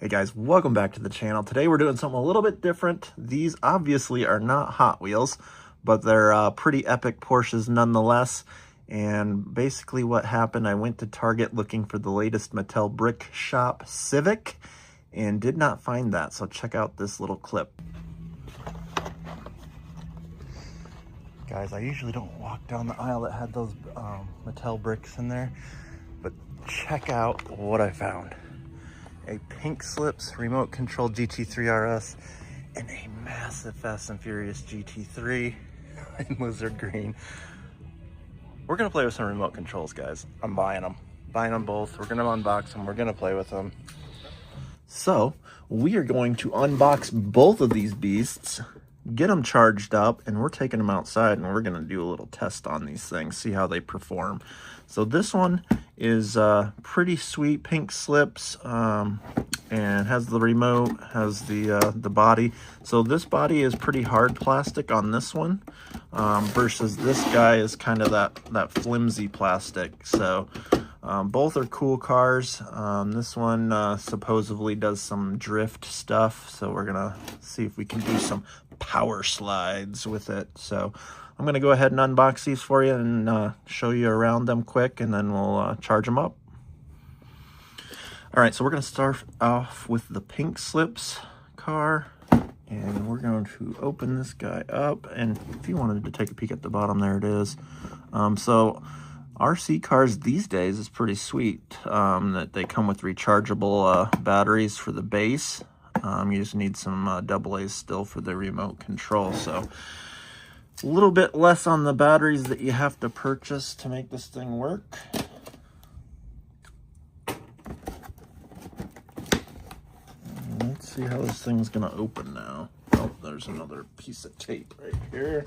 Hey guys, welcome back to the channel. Today we're doing something a little bit different. These obviously are not Hot Wheels, but they're pretty epic Porsches nonetheless. And basically what happened, I went to Target looking for the latest Mattel Brick Shop Civic and did not find that. So check out this little clip. Guys, I usually don't walk down the aisle that had those Mattel bricks in there, but check out what I found. A pink slips remote control GT3RS and a massive Fast and Furious GT3 in lizard green. We're gonna play with some remote controls, guys. I'm buying them both. We're gonna unbox them. We're gonna play with them. So we are going to unbox both of these beasts, get them charged up, and we're taking them outside and we're gonna do a little test on these things, see how they perform. So this one is pretty sweet, pink slips, and has the remote, has the body. So this body is pretty hard plastic on this one, versus this guy is kind of that flimsy plastic. So both are cool cars. This one supposedly does some drift stuff, so we're gonna see if we can do some power slides with it. So I'm gonna go ahead and unbox these for you and show you around them quick, and then we'll charge them up. All right, so we're gonna start off with the pink slips car, and we're going to open this guy up. And if you wanted to take a peek at the bottom, there it is. So RC cars these days is pretty sweet, that they come with rechargeable batteries for the base. You just need some AA's still for the remote control. So a little bit less on the batteries that you have to purchase to make this thing work. Let's see how this thing's gonna open now. Oh, there's another piece of tape right here.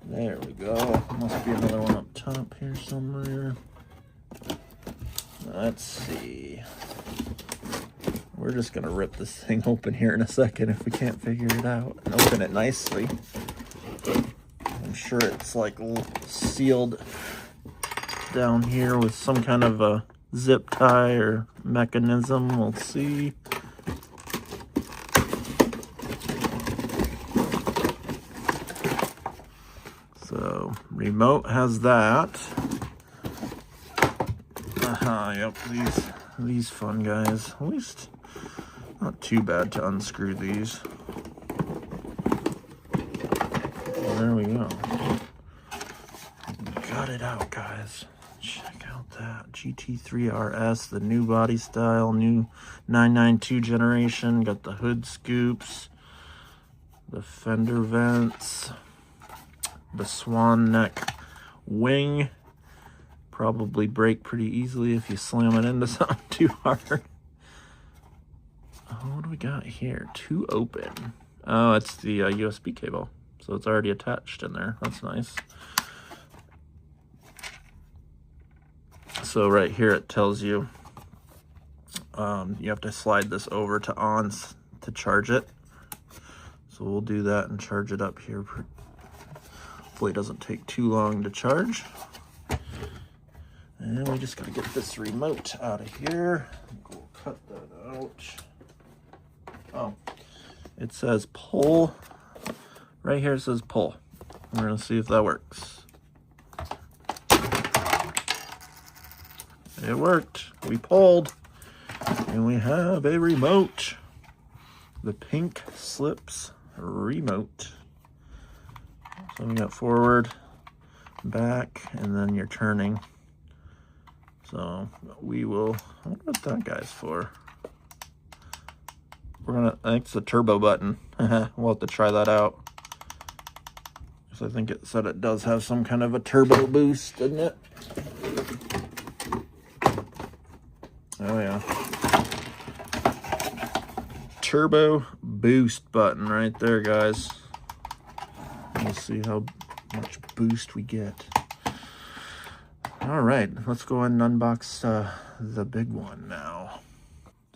There we go. Must be another one up top here somewhere. Let's see. We're just gonna rip this thing open here in a second if we can't figure it out, and open it nicely. I'm sure it's like sealed down here with some kind of a zip tie or mechanism. We'll see. So remote has that. Yep, these fun guys. At least not too bad to unscrew these. There we go. Got it out, guys. Check out that GT3RS, the new body style, new 992 generation. Got the hood scoops, the fender vents, the swan neck wing. Probably break pretty easily if you slam it into something too hard. What do we got here? Two open. Oh, it's the USB cable. So it's already attached in there. That's nice. So right here it tells you you have to slide this over to on to charge it. So we'll do that and charge it up here. Hopefully it doesn't take too long to charge. And we just gotta get this remote out of here. We'll cut that out. Oh, it says pull. Right here it says pull. We're gonna see if that works. It worked. We pulled. And we have a remote. The pink slips remote. So we got forward, back, and then you're turning. So we will, I wonder what that guy's for. I think it's a turbo button. We'll have to try that out. So I think it said it does have some kind of a turbo boost, doesn't it? Oh yeah. Turbo boost button right there, guys. We'll see how much boost we get. All right, let's go ahead and unbox the big one now.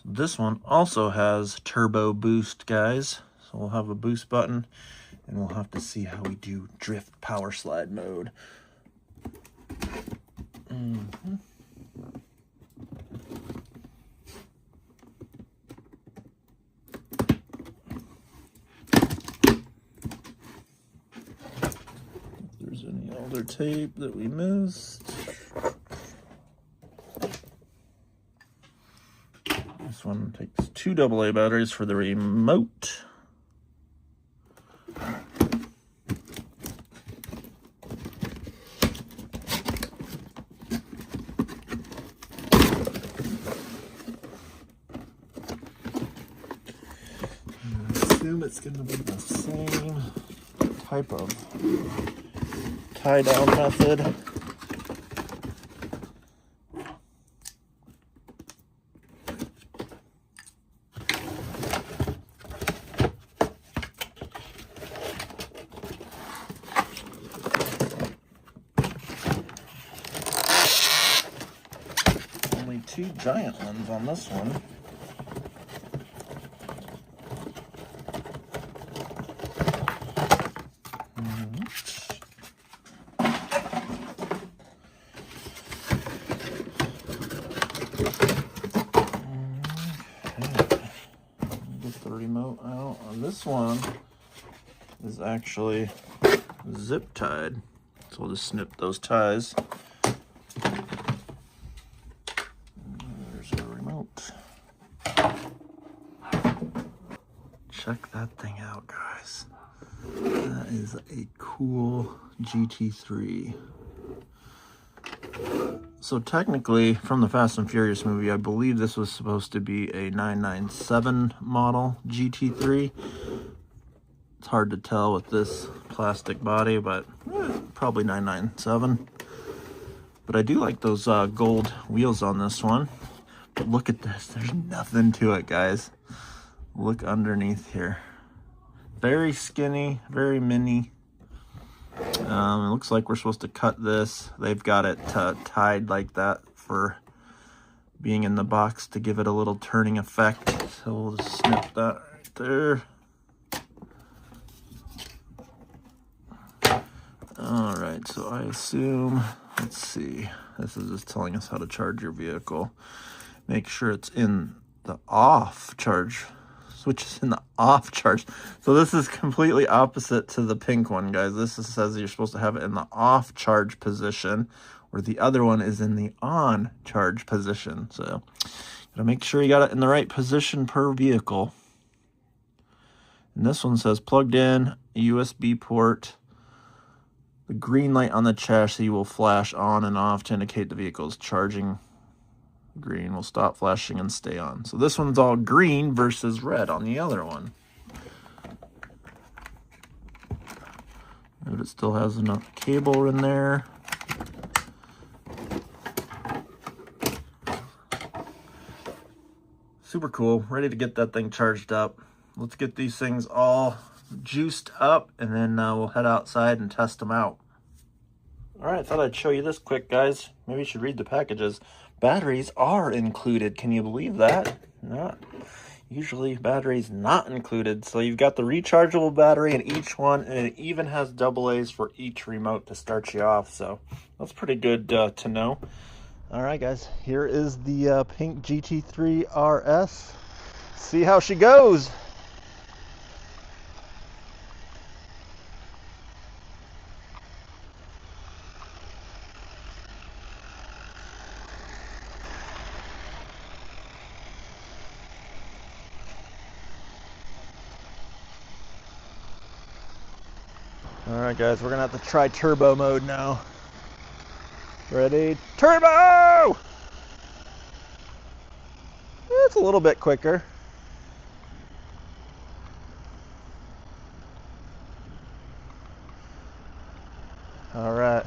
This one also has turbo boost, guys. So we'll have a boost button, and we'll have to see how we do drift power slide mode. older tape that we missed. This one takes 2 AA batteries for the remote. It's going to be the same type of tie down method. Only 2 giant ones on this one. Remote out. This one is actually zip tied, so we'll just snip those ties. There's our remote. Check that thing out, guys. That is a cool GT3. So technically, from the Fast and Furious movie, I believe this was supposed to be a 997 model GT3. It's hard to tell with this plastic body, but probably 997. But I do like those gold wheels on this one. But look at this. There's nothing to it, guys. Look underneath here. Very skinny, very mini. It looks like we're supposed to cut this. They've got it tied like that for being in the box to give it a little turning effect. So we'll just snip that right there. All right, so I assume, let's see, this is just telling us how to charge your vehicle. Make sure it's in the off charge. Switch is in the off charge. So this is completely opposite to the pink one, guys. This says you're supposed to have it in the off charge position, where the other one is in the on charge position. So gotta make sure you got it in the right position per vehicle. And this one says plugged in, USB port. The green light on the chassis will flash on and off to indicate the vehicle is charging. Green will stop flashing and stay on. So this one's all green versus red on the other one. But it still has enough cable in there. Super cool. Ready to get that thing charged up. Let's get these things all juiced up, and then we'll head outside and test them out. All right, thought I'd show you this quick, guys. Maybe you should read the packages. Batteries are included. Can you believe that? Not usually batteries not included. So you've got the rechargeable battery in each one, and it even has AA's for each remote to start you off. So that's pretty good to know. All right, guys, here is the pink GT3 RS. See how she goes. All right, guys, we're gonna have to try turbo mode now. Ready? Turbo! It's a little bit quicker. All right,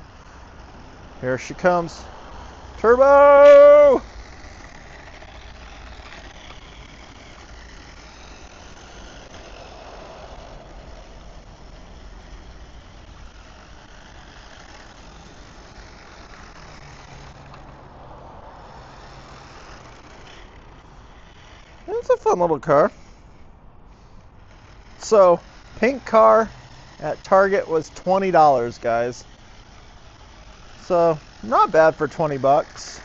here she comes. Turbo! It's a fun little car. So, pink car at Target was $20, guys. So, not bad for 20 bucks.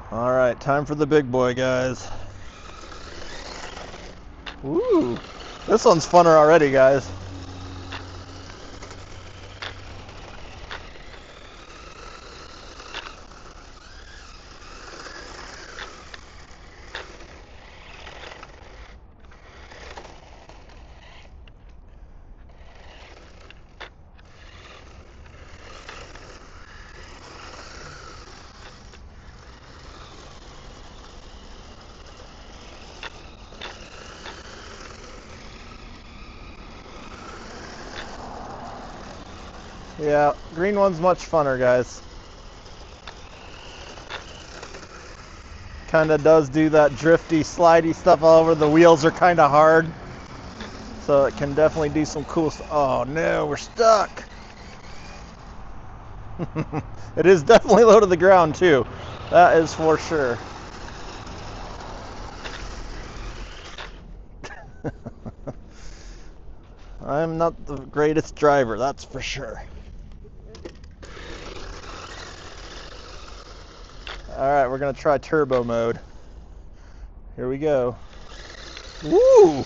All right, time for the big boy, guys. Ooh, this one's funner already, guys. Yeah, green one's much funner, guys. Kind of does do that drifty, slidey stuff all over. The wheels are kind of hard, so it can definitely do some cool stuff. Oh no, we're stuck. It is definitely low to the ground too. That is for sure. I'm not the greatest driver, that's for sure. Alright, we're going to try turbo mode. Here we go. Woo!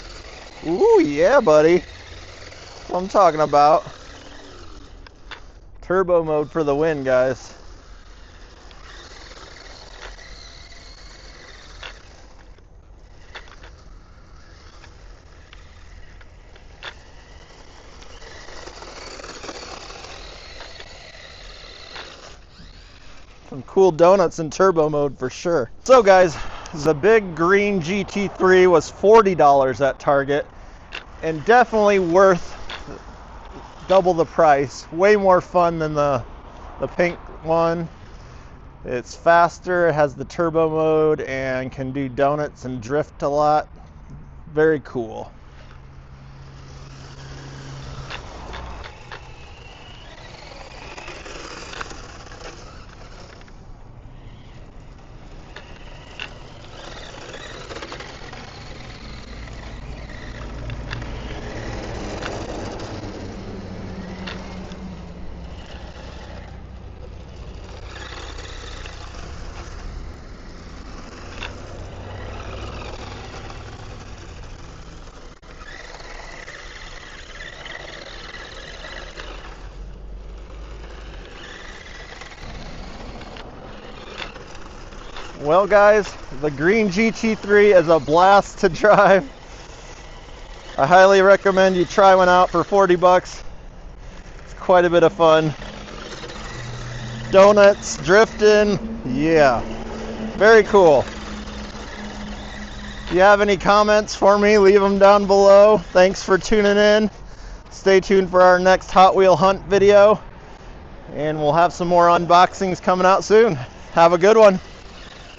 Ooh, yeah, buddy. That's what I'm talking about. Turbo mode for the win, guys. Some cool donuts in turbo mode for sure. So guys, the big green GT3 was $40 at Target, and definitely worth double the price. Way more fun than the pink one. It's faster, it has the turbo mode, and can do donuts and drift a lot. Very cool. Well guys, the green GT3 is a blast to drive. I highly recommend you try one out for 40 bucks. It's quite a bit of fun. Donuts, drifting, yeah, very cool. If you have any comments for me, leave them down below. Thanks for tuning in. Stay tuned for our next Hot Wheel Hunt video, and we'll have some more unboxings coming out soon. Have a good one.